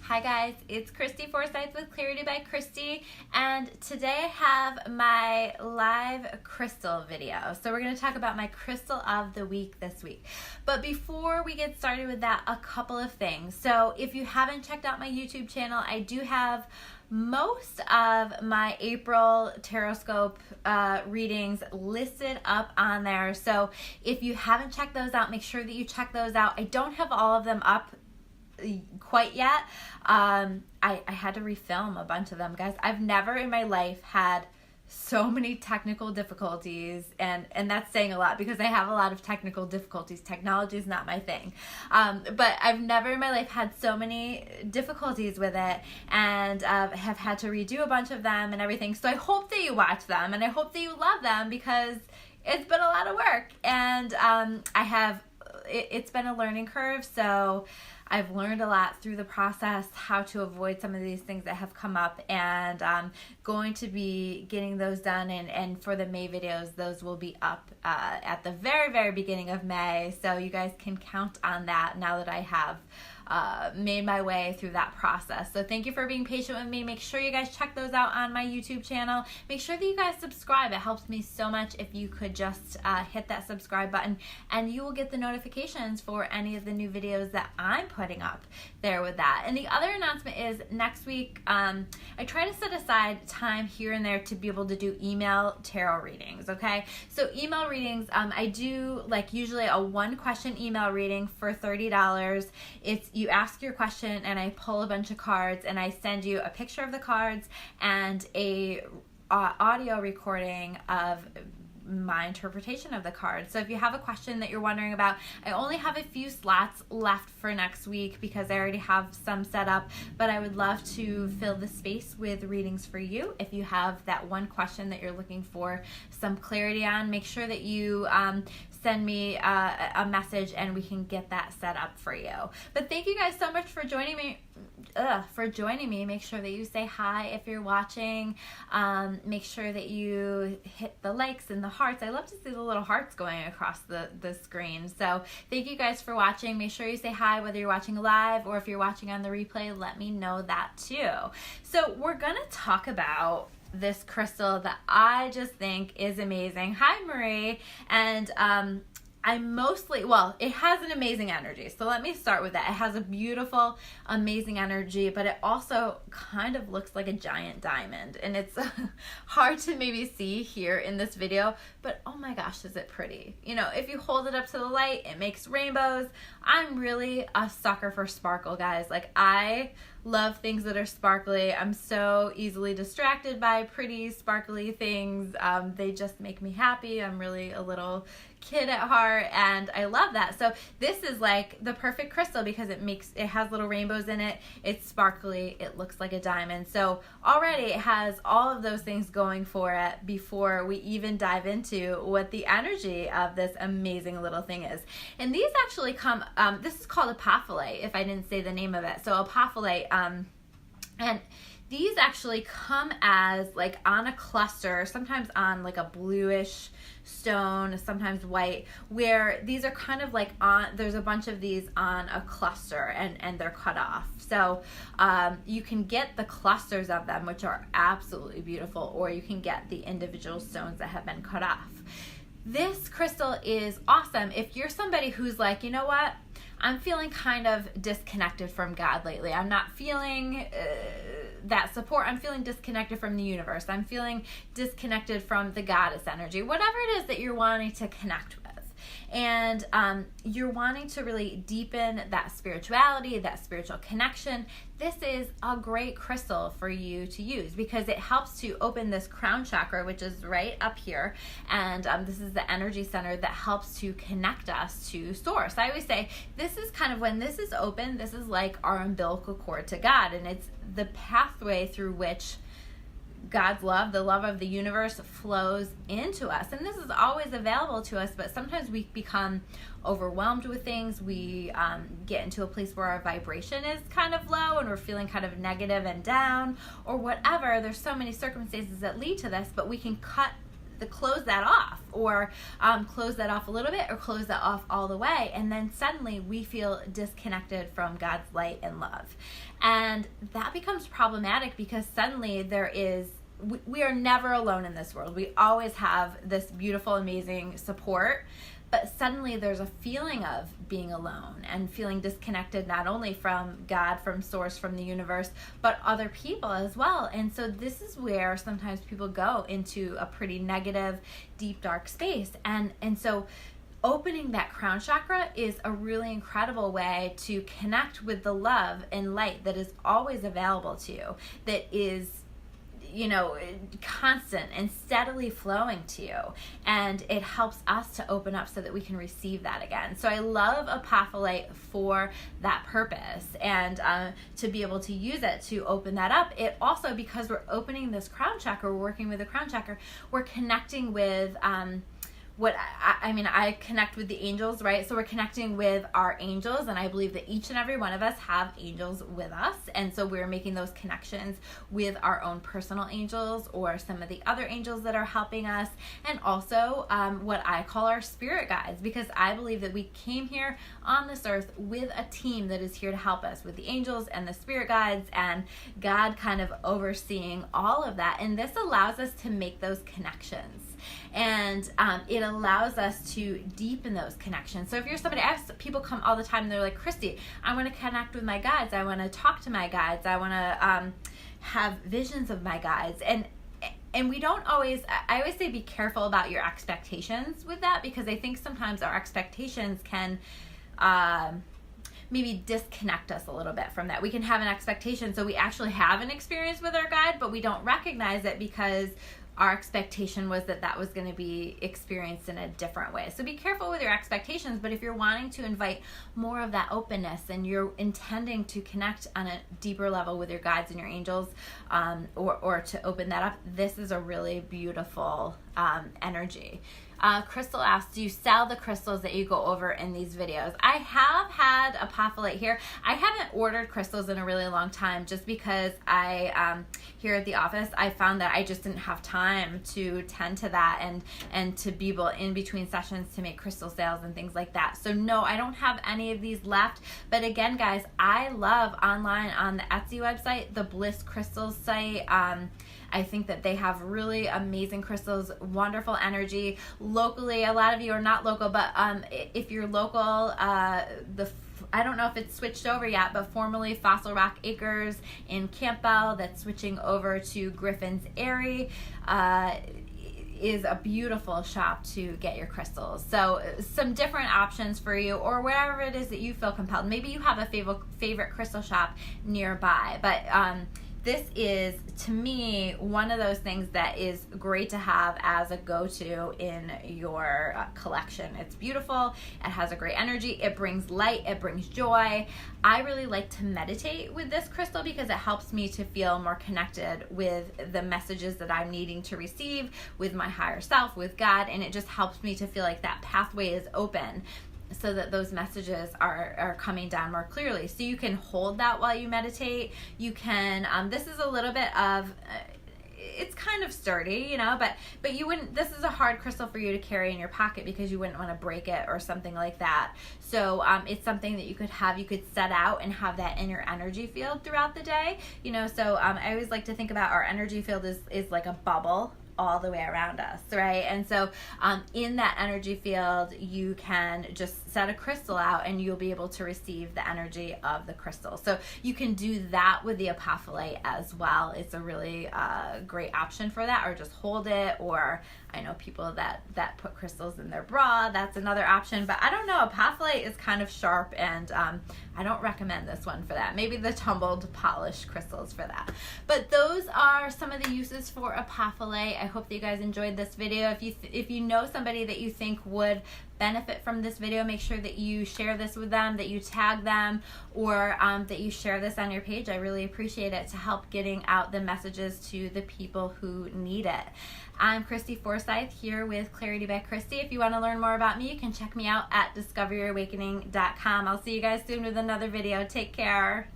Hi guys, it's Christy Forsyth with Clarity by Christy, and today I have my live crystal video. So we're going to talk about my crystal of the week this week. But before we get started with that, a couple of things. So if you haven't checked out my YouTube channel, I do have most of my April Taroscope readings listed up on there. So if you haven't checked those out, make sure that you check those out. I don't have all of them up quite yet. I had to refilm a bunch of them, guys. I've never in my life had so many technical difficulties, and that's saying a lot because I have a lot of technical difficulties. Technology is not my thing, but I've never in my life had so many difficulties with it, and have had to redo a bunch of them and everything. So I hope that you watch them, and I hope that you love them because it's been a lot of work, and it's been a learning curve. So I've learned a lot through the process, how to avoid some of these things that have come up, and I'm going to be getting those done, and for the May videos, those will be up at the very, very beginning of May, so you guys can count on that now that I have made my way through that process. So thank you for being patient with me. Make sure you guys check those out on my YouTube channel. Make sure that you guys subscribe. It helps me so much if you could just hit that subscribe button, and you will get the notifications for any of the new videos that I'm putting up there with that. And the other announcement is next week, I try to set aside time here and there to be able to do email tarot readings, okay? So email readings, I do like usually a one question email reading for $30. You ask your question and I pull a bunch of cards and I send you a picture of the cards and a audio recording of my interpretation of the cards. So if you have a question that you're wondering about, I only have a few slots left for next week because I already have some set up, but I would love to fill the space with readings for you. If you have that one question that you're looking for some clarity on, make sure that you send me a message and we can get that set up for you. But thank you guys so much for joining me. Make sure that you say hi if you're watching. Make sure that you hit the likes and the hearts. I love to see the little hearts going across the screen. So thank you guys for watching. Make sure you say hi whether you're watching live or if you're watching on the replay. Let me know that too. So we're gonna talk about this crystal that I just think is amazing. Hi, Marie. And it has an amazing energy. So let me start with that. It has a beautiful, amazing energy, but it also kind of looks like a giant diamond. And it's hard to maybe see here in this video, but oh my gosh, is it pretty. You know, if you hold it up to the light, it makes rainbows. I'm really a sucker for sparkle, guys. Like, I love things that are sparkly. I'm so easily distracted by pretty sparkly things. They just make me happy. I'm really a little kid at heart, and I love that. So this is like the perfect crystal because it has little rainbows in it. It's sparkly. It looks like a diamond. So already it has all of those things going for it before we even dive into what the energy of this amazing little thing is. And these actually come, this is called apophyllite, if I didn't say the name of it. So apophyllite, and these actually come as like on a cluster, sometimes on like a bluish stone, sometimes white, where these are kind of like there's a bunch of these on a cluster and they're cut off. So you can get the clusters of them, which are absolutely beautiful, or you can get the individual stones that have been cut off. This crystal is awesome if you're somebody who's like, you know what, I'm feeling kind of disconnected from God lately. I'm not feeling that support. I'm feeling disconnected from the universe. I'm feeling disconnected from the goddess energy. Whatever it is that you're wanting to connect with. And you're wanting to really deepen that spirituality, that spiritual connection, this is a great crystal for you to use because it helps to open this crown chakra, which is right up here. And this is the energy center that helps to connect us to source. I always say this is kind of when this is open, this is like our umbilical cord to God. And it's the pathway through which God's love, the love of the universe, flows into us. And this is always available to us, but sometimes we become overwhelmed with things. We get into a place where our vibration is kind of low and we're feeling kind of negative and down or whatever. There's so many circumstances that lead to this, but we can close that off, or close that off a little bit or close that off all the way. And then suddenly we feel disconnected from God's light and love. And that becomes problematic because suddenly we are never alone in this world. We always have this beautiful, amazing support. But suddenly there's a feeling of being alone and feeling disconnected, not only from God, from source, from the universe, but other people as well. And so this is where sometimes people go into a pretty negative, deep, dark space. And so opening that crown chakra is a really incredible way to connect with the love and light that is always available to you, that is, you know, constant and steadily flowing to you. And it helps us to open up so that we can receive that again. So I love apophyllite for that purpose, and to be able to use it to open that up. It also, because we're opening this crown chakra, we're working with the crown chakra, we're connecting with I connect with the angels, right? So we're connecting with our angels, and I believe that each and every one of us have angels with us. And so we're making those connections with our own personal angels or some of the other angels that are helping us, and also what I call our spirit guides, because I believe that we came here on this earth with a team that is here to help us, with the angels and the spirit guides and God kind of overseeing all of that. And this allows us to make those connections. And it allows us to deepen those connections. So if you're somebody, I have people come all the time and they're like, Christy, I want to connect with my guides. I want to talk to my guides. I want to have visions of my guides. And we don't always, I always say be careful about your expectations with that, because I think sometimes our expectations can maybe disconnect us a little bit from that. We can have an expectation, so we actually have an experience with our guide, but we don't recognize it because our expectation was that was going to be experienced in a different way. So be careful with your expectations, but if you're wanting to invite more of that openness and you're intending to connect on a deeper level with your guides and your angels, or to open that up, this is a really beautiful energy. Crystal asks, do you sell the crystals that you go over in these videos? I have had apophyllite here. I haven't ordered crystals in a really long time, just because here at the office, I found that I just didn't have time to tend to that and to be able in between sessions to make crystal sales and things like that. So no, I don't have any of these left. But again, guys, I love online on the Etsy website, the Bliss Crystals site. I think that they have really amazing crystals, wonderful energy. Locally, a lot of you are not local, but if you're local, I don't know if it's switched over yet, but formerly Fossil Rock Acres in Campbell, that's switching over to Griffin's Airy, is a beautiful shop to get your crystals. So some different options for you, or wherever it is that you feel compelled. Maybe you have a favorite crystal shop nearby, but this is, to me, one of those things that is great to have as a go-to in your collection. It's beautiful. It has a great energy. It brings light. It brings joy. I really like to meditate with this crystal because it helps me to feel more connected with the messages that I'm needing to receive, with my higher self, with God, and it just helps me to feel like that pathway is open, so that those messages are coming down more clearly. So you can hold that while you meditate. You can, this is a little bit of, it's kind of sturdy, you know, but you wouldn't, this is a hard crystal for you to carry in your pocket because you wouldn't want to break it or something like that. So it's something that you could set out and have that in your energy field throughout the day, you know. So I always like to think about our energy field is like a bubble all the way around us, right? And so in that energy field, you can just set a crystal out and you'll be able to receive the energy of the crystal. So you can do that with the apophyllite as well. It's a really great option for that, or just hold it, or I know people that put crystals in their bra. That's another option, but I don't know. Apophyllite is kind of sharp, and I don't recommend this one for that. Maybe the tumbled polished crystals for that. But those are some of the uses for apophyllite. I hope that you guys enjoyed this video. If you know somebody that you think would benefit from this video, make sure that you share this with them, that you tag them, or that you share this on your page. I really appreciate it, to help getting out the messages to the people who need it. I'm Christy Forsyth here with Clarity by Christy. If you want to learn more about me, you can check me out at discoveryourawakening.com. I'll see you guys soon with another video. Take care.